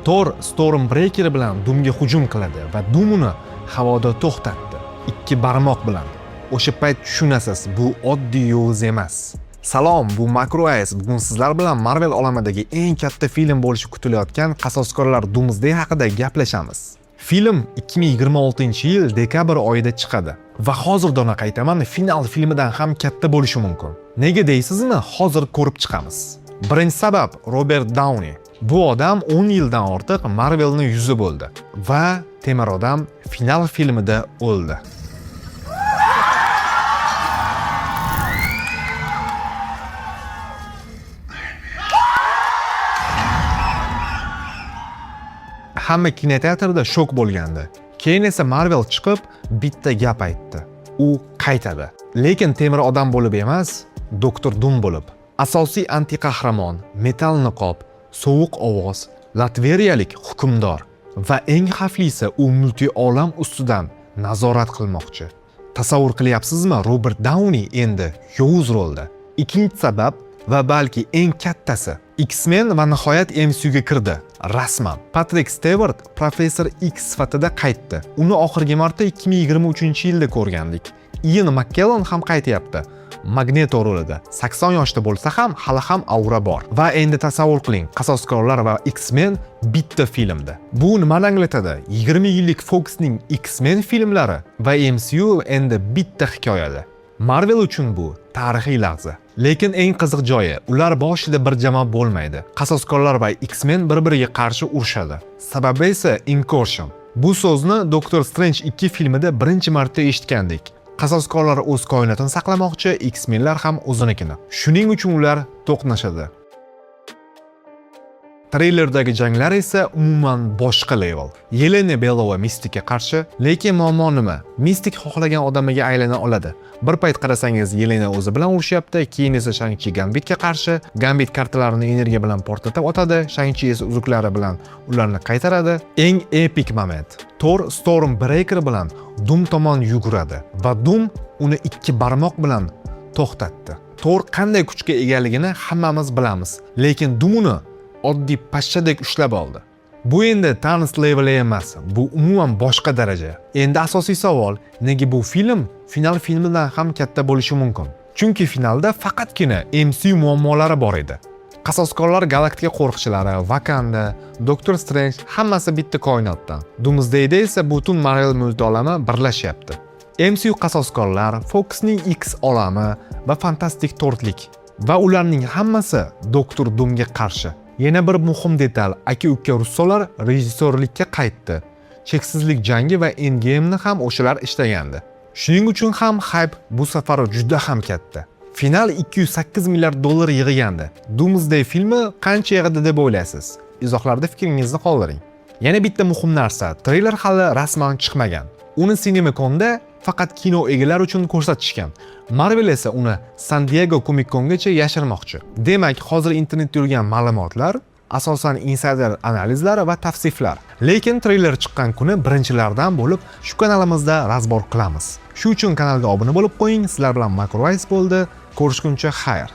Thor Stormbreaker bilan Doomga hujum qiladi va Doom uni havoda to'xtatdi. Ikki barmoq bilan. O'sha payt tushunasiz, bu oddiy yo'z emas. Salom, bu Macroice. Bugun sizlar bilan Marvel olamidagi eng katta film bo'lishi kutilayotgan Qasoskorlar Doomsday haqida gaplashamiz. Film 2026-yil dekabr oyida chiqadi va hozirdanoq aytaman, final filmidan ham katta bo'lishi mumkin. Nega deysizmi? Hozir ko'rib chiqamiz. Birinchi sabab Robert Downey. Bu odam 10 yildan ortiq Marvelning yuzi bo'ldi va temir odam final filmida o'ldi. Hamma kinoteatrda shok bo'lgandi. Keyin esa Marvel chiqib bitta gap aytdi. U qaytadi. Lekin temir odam bo'lib emas, Doktor Doom bo'lib. Asosiy anti-qahramon, metal niqob, sovuq ovoz, latveriyalik hukmdor va eng xavflisi u multi-olam ustidan nazorat qilmoqchi. Tasavvur qilyapsizmi? Robert Downey endi yovuz rolda. Ikkinchi sabab va balki eng kattasi, X-Men va nihoyat MCUga kirdi. Rasman. Patrick Stewart Professor X sifatida qaytdi. Uni oxirgi marta 2023-yilda ko'rgandik. Ian McKellen ham qaytyapti. Magneto rolida. 80 yoshda bo'lsa ham hali ham aura bor. Va endi tasavvur qiling, Qasoskorlar va X-Men bitta filmda. Bu nimani anglatadi? 20 yillik Foxning X-Men filmlari va MCU endi bitta hikoyada. Marvel uchun bu tarixiy lahza. Lekin eng qiziq joyi, ular boshida bir jamoa bo'lmaydi. Qasoskorlar va X-Men bir-biriga qarshi urushadi. Sababi esa incursion. Bu so'zni Doctor Strange 2 filmida birinchi marta eshitgandik. Qasoskorlar o'z koinotini saqlamoqchi, X-Menlar ham o'zinikini. Shuning uchun ular to'qnashadi. Trailerdagi janglar esa umuman boshqa level. Yelena Belova Mysticga qarshi, lekin muammo nima? Mystic xohlagan odamiga aylana oladi. Bir payt qarasangiz Yelena o'zi bilan urushyapti, keyin esa Shang-Chi Gambitga qarshi, Gambit kartalarini energiya bilan portlatib o'tadi, Shang-Chi esa uzuklari bilan ularni qaytaradi. Eng epik moment. Thor Stormbreaker bilan Doom tomon yuguradi va Doom uni ikki barmoq bilan to'xtatdi. Thor qanday kuchga egaligini hammamiz bilamiz, lekin Doom uni oddiy pashshadek ushlab oldi. Bu endi Thanos leveli emas, bu umuman boshqa daraja. Endi asosiy savol, nega bu film final filmidan ham katta bo'lishi mumkin? Chunki finalda faqatgina MCU muammolari bor edi. Qasoskorlar galaktika qo'riqchilari, Wakanda, Doctor Strange hammasi bitta koinotdan. Doomsdayda esa butun Marvel multiolami birlashyapti. MCU qasoskorlar, Foxning X olami va fantastik to'rtlik va ularning hammasi Doktor Doomga qarshi. Yana bir muhim detal, aka-uka russolar rejissyorlikka qaytdi. Cheksizlik jangi va Endgame'ni ham o'shalar ishlagandi. Shuning uchun ham hype bu safar juda ham katta. Final 208 milliard dollar yig'gandi. Doomsday filmi qancha yig'di deb o'ylaysiz? Izohlarda fikringizni qoldiring. Yana bitta muhim narsa, treyler hali rasman chiqmagan. Uni CinemaConda faqat kino egalari uchun ko'rsatishgan. Marvel esa uni San Diego Comic-Congacha yashirmoqchi. Demak, hozir internetda yurgan ma'lumotlar asosan insider analizlar va tavsiflar. Lekin treyler chiqqan kuni birinchilardan bo'lib shu kanalimizda razbor qilamiz. Shu uchun kanalga obuna bo'lib qo'ying. Sizlar bilan Macroice bo'ldi. Ko'rishguncha xayr.